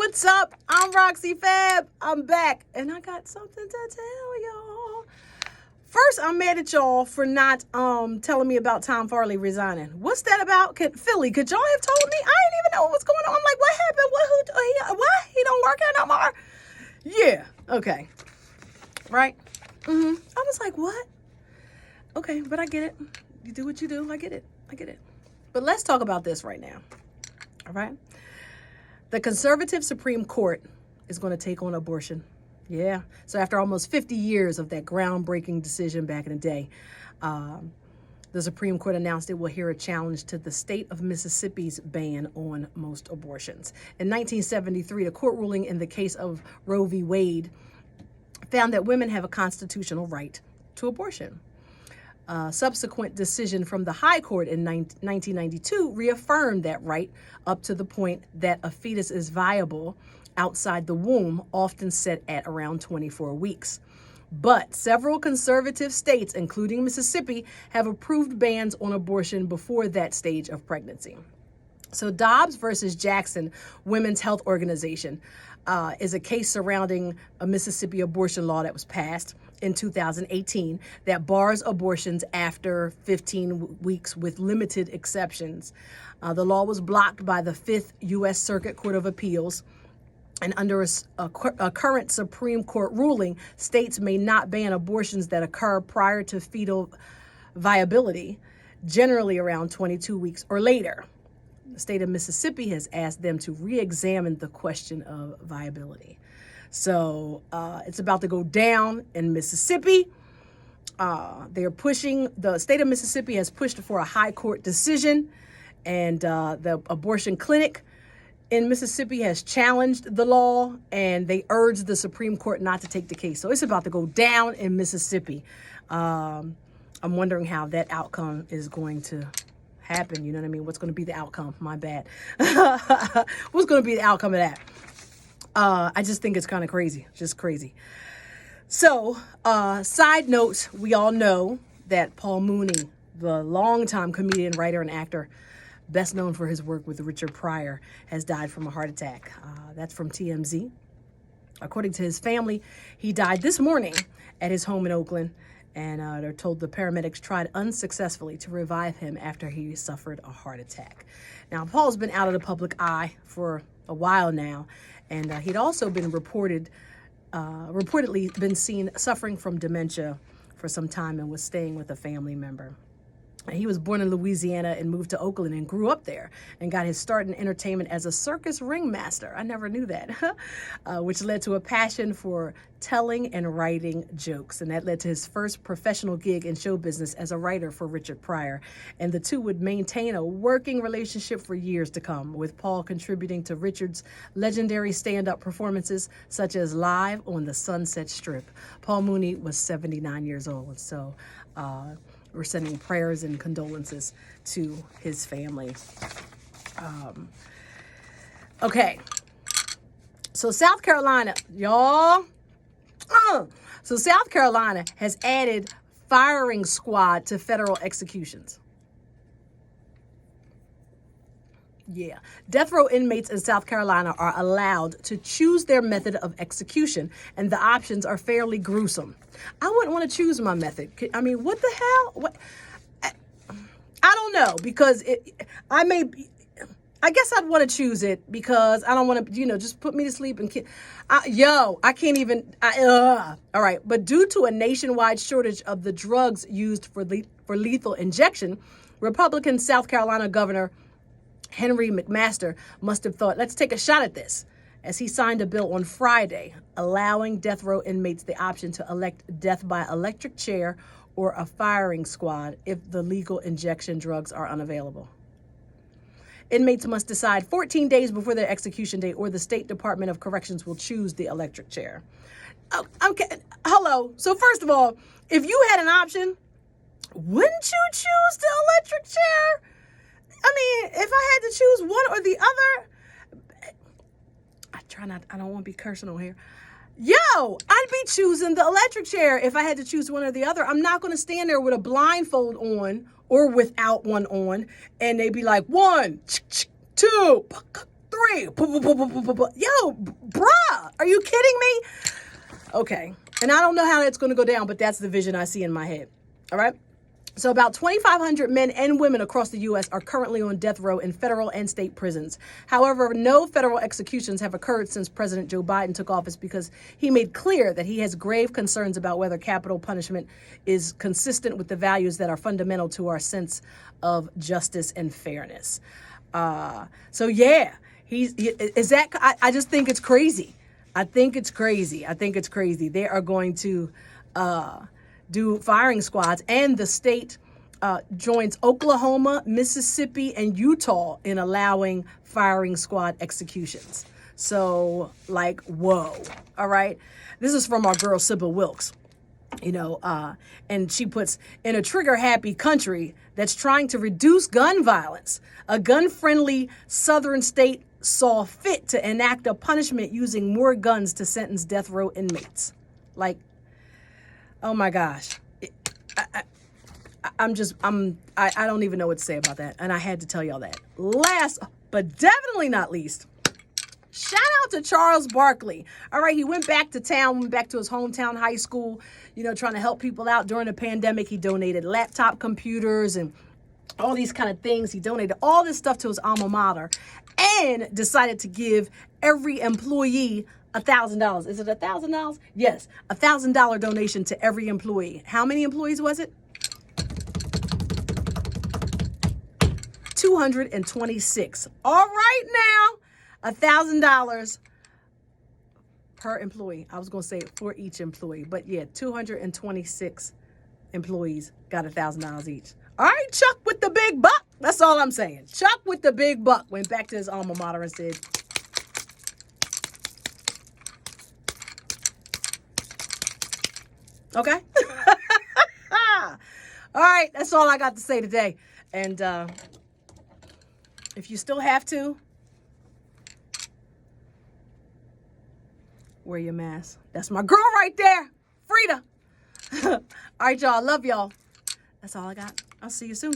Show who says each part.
Speaker 1: what's up? I'm Roxy Fab. I'm back, and I got something to tell y'all. First, I'm mad at y'all for not telling me about Tom Farley resigning. What's that about? Philly, could y'all have told me? I didn't even know what was going on. I'm like, what happened? What? He don't work here no more? Yeah. Okay. Right? I was like, what? Okay, but I get it. You do what you do. I get it. But let's talk about this right now. All right? The conservative Supreme Court is going to take on abortion. Yeah. So after almost 50 years of that groundbreaking decision back in the day, the Supreme Court announced it will hear a challenge to the state of Mississippi's ban on most abortions. In 1973, the court ruling in the case of Roe v. Wade found that women have a constitutional right to abortion. Subsequent decision from the High Court in 1992 reaffirmed that right up to the point that a fetus is viable outside the womb, often set at around 24 weeks. But several conservative states, including Mississippi, have approved bans on abortion before that stage of pregnancy. So Dobbs versus Jackson Women's Health Organization is a case surrounding a Mississippi abortion law that was passed in 2018 that bars abortions after 15 weeks with limited exceptions. The law was blocked by the 5th U.S. Circuit Court of Appeals. And under a current Supreme Court ruling, states may not ban abortions that occur prior to fetal viability, generally around 22 weeks or later. The state of Mississippi has asked them to re-examine the question of viability. So it's about to go down in Mississippi. The state of Mississippi has pushed for a high court decision, and the abortion clinic in Mississippi has challenged the law, and they urged the Supreme Court not to take the case. So it's about to go down in Mississippi. I'm wondering how that outcome is going to happen. You know what I mean? What's going to be the outcome? My bad. What's going to be the outcome of that? I just think it's kind of crazy. Just crazy. So, side note, we all know that Paul Mooney, the longtime comedian, writer, and actor, best known for his work with Richard Pryor, has died from a heart attack. That's from TMZ. According to his family, he died this morning at his home in Oakland, and they're told the paramedics tried unsuccessfully to revive him after he suffered a heart attack. Now, Paul's been out of the public eye for a while now, and he'd also been reportedly been seen suffering from dementia for some time and was staying with a family member. He was born in Louisiana and moved to Oakland and grew up there and got his start in entertainment as a circus ringmaster. I never knew that, which led to a passion for telling and writing jokes. And that led to his first professional gig in show business as a writer for Richard Pryor. And the two would maintain a working relationship for years to come, with Paul contributing to Richard's legendary stand-up performances, such as Live on the Sunset Strip. Paul Mooney was 79 years old. So, we're sending prayers and condolences to his family. Okay. So South Carolina, y'all. So South Carolina has added firing squad to federal executions. Yeah. Death row inmates in South Carolina are allowed to choose their method of execution, and the options are fairly gruesome. I wouldn't want to choose my method. I mean, what the hell? What? I don't know, because I guess I'd want to choose it because I don't want to, just put me to sleep and I can't even. All right. But due to a nationwide shortage of the drugs used for lethal injection, Republican South Carolina Governor Henry McMaster must have thought, let's take a shot at this, as he signed a bill on Friday allowing death row inmates the option to elect death by electric chair or a firing squad if the legal injection drugs are unavailable. Inmates must decide 14 days before their execution date, or the State Department of Corrections will choose the electric chair. Okay, hello. So first of all, if you had an option, wouldn't you choose the electric chair? I mean, if I had to choose one or the other, I don't want to be cursing on here. I'd be choosing the electric chair if I had to choose one or the other. I'm not going to stand there with a blindfold on or without one on, and they'd be like, 1, 2, 3. Yo, bruh, are you kidding me? Okay. And I don't know how that's going to go down, but that's the vision I see in my head. All right. So about 2,500 men and women across the U.S. are currently on death row in federal and state prisons. However, no federal executions have occurred since President Joe Biden took office because he made clear that he has grave concerns about whether capital punishment is consistent with the values that are fundamental to our sense of justice and fairness. So yeah, I just think it's crazy. I think it's crazy. They are going to do firing squads, and the state joins Oklahoma, Mississippi, and Utah in allowing firing squad executions. So, like, whoa. All right. This is from our girl, Sybil Wilkes. And she puts, in a trigger-happy country that's trying to reduce gun violence, a gun-friendly southern state saw fit to enact a punishment using more guns to sentence death row inmates. Like, oh my gosh. I don't even know what to say about that. And I had to tell y'all that. Last, but definitely not least, shout out to Charles Barkley. All right, he went back to town, went back to his hometown high school, trying to help people out during the pandemic. He donated laptop computers and all these kind of things. He donated all this stuff to his alma mater and decided to give every employee $1,000. Is it $1,000? Yes, $1,000 donation to every employee. How many employees was it? 226. All right now, $1,000 per employee. I was going to say for each employee, but yeah, 226 employees got $1,000 each. All right, Chuck with the big buck. That's all I'm saying. Chuck with the big buck went back to his alma mater and said, okay. All right, that's all I got to say today. And if you still have to, wear your mask. That's my girl right there, Frida. All right, y'all. Love y'all. That's all I got. I'll see you soon.